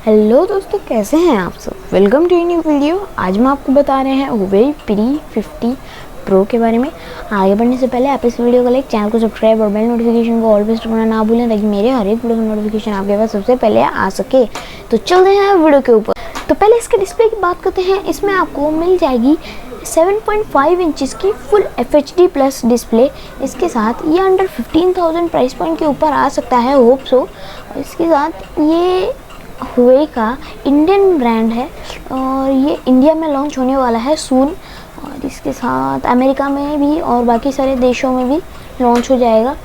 Hello दोस्तों, कैसे हैं आप सब। Welcome to new video. आज हम आपको बता रहे हैं Huawei P50 प्रो के बारे में। आगे बढ़ने से पहले आप इस वीडियो को लाइक, चैनल को सब्सक्राइब और बेल नोटिफिकेशन को ऑल पे करना ना भूलें, ताकि मेरे हर एक वीडियो का नोटिफिकेशन आपके पास सबसे पहले आ सके। तो चलते हैं वीडियो के ऊपर। तो पहले इसके डिस्प्ले की बात करते हैं। इसमें आपको मिल जाएगी 7.5 इंचज़ की फुल FHD प्लस डिस्प्ले। इसके साथ ये अंडर 15,000 प्राइस पॉइंट के ऊपर आ सकता है, होप सो। और इसके साथ ये हुवेई का इंडियन ब्रांड है और ये इंडिया में लॉन्च होने वाला है सून। और इसके साथ अमेरिका में भी और बाकी सारे देशों में भी लॉन्च हो जाएगा।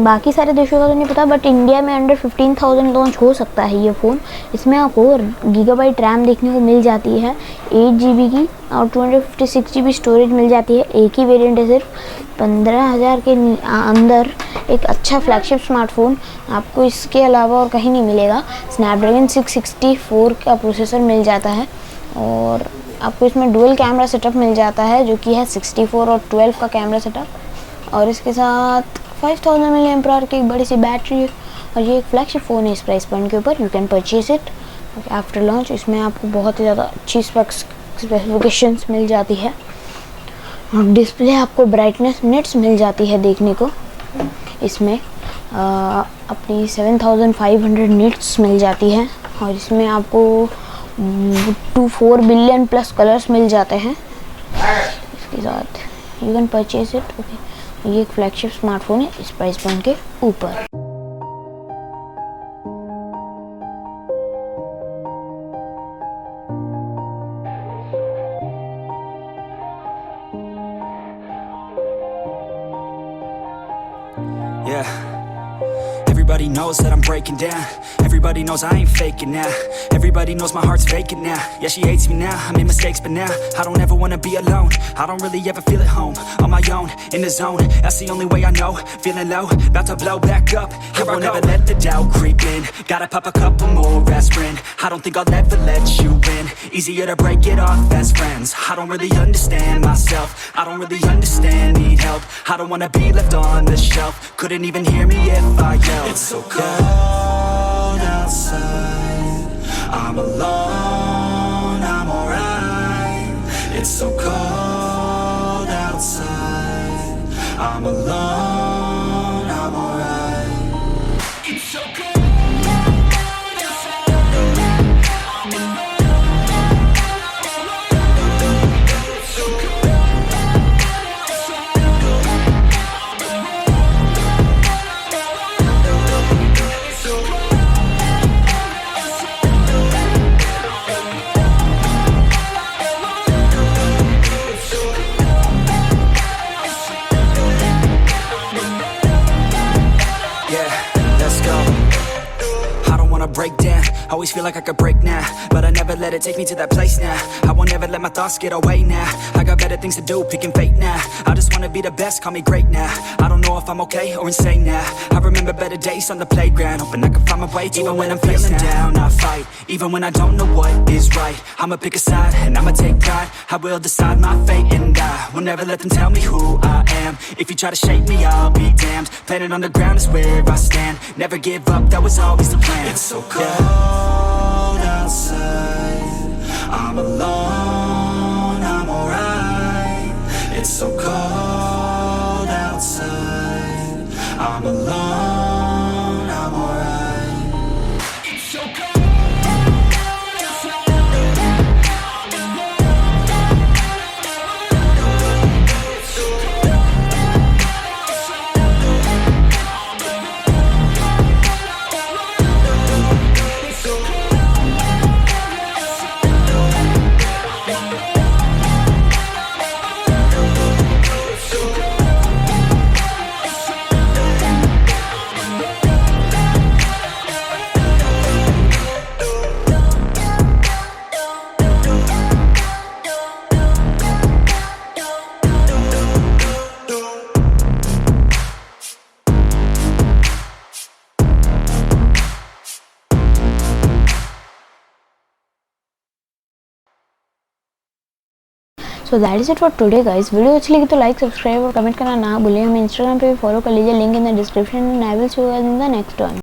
बाकी सारे देशों का तो नहीं पता, बट इंडिया में अंडर 15,000 लॉन्च हो सकता है ये फ़ोन। इसमें आपको गीगाबाइट रैम देखने को मिल जाती है 8 GB की, और 256 GB स्टोरेज मिल जाती है। एक ही वेरिएंट है, सिर्फ 15,000 के अंदर एक अच्छा फ्लैगशिप स्मार्टफोन आपको इसके अलावा और कहीं नहीं मिलेगा। स्नैपड्रैगन 664 का प्रोसेसर मिल जाता है और आपको इसमें डुअल कैमरा सेटअप मिल जाता है, जो कि है 64 और 12 का कैमरा सेटअप। और इसके साथ 5000 mAh की एक बड़ी सी बैटरी है। और ये एक फ्लैगशिप फ़ोन है इस प्राइस पॉइंट के ऊपर। You can purchase it after launch. इसमें आपको बहुत ही ज़्यादा अच्छी स्पेसिफिकेशंस मिल जाती है। और डिस्प्ले आपको ब्राइटनेस मिनट्स मिल जाती है देखने को। इसमें अपनी 7500 निट्स मिल जाती है। और इसमें आपको 24 बिलियन प्लस कलर्स मिल जाते हैं। इसके साथ you can purchase it. Okay, ये एक फ्लैगशिप स्मार्टफोन है इस प्राइस पॉइंट के ऊपर। Yeah. Everybody knows that I'm breaking down. Everybody knows I ain't faking now. Everybody knows my heart's vacant now. Yeah, she hates me now, I made mistakes but now I don't ever wanna be alone. I don't really ever feel at home. On my own, in the zone, that's the only way I know. Feeling low, about to blow back up. Here I won't ever let the doubt creep in. Gotta pop a couple more aspirin. I don't think I'll ever let you in. Easier to break it off best friends. I don't really understand myself. I don't really understand, need help. I don't wanna be left on the shelf. Couldn't even hear me if I yelled. It's so cold outside, I'm alone, I'm alright. It's so cold outside, I'm alone, I'm alright. It's so cold. Break down, always feel like I could break now, but I never let it take me to that place now. I won't ever let my thoughts get away now. I got better things to do, picking fate now. I just wanna be the best, call me great now. I don't know if I'm okay or insane now. I remember better days on the playground, hoping I can find my way. Even when I'm feeling down, I fight. Even when I don't know what is right, I'ma pick a side and I'ma take pride. I will decide my fate and I will never let them tell me who I am. If you try to shake me, I'll be damned. Planet on the ground is where I stand. Never give up, that was always the plan. It's so cold outside, I'm alone, I'm alright. It's so cold outside, I'm alone, I'm alright. It's so cold. So that is it for today guys. Video अच्छी लगी तो like, subscribe और comment करना ना भूलें। हमें Instagram पे भी फॉलो कर लीजिए, link in the description. And I will see you guys in the next one.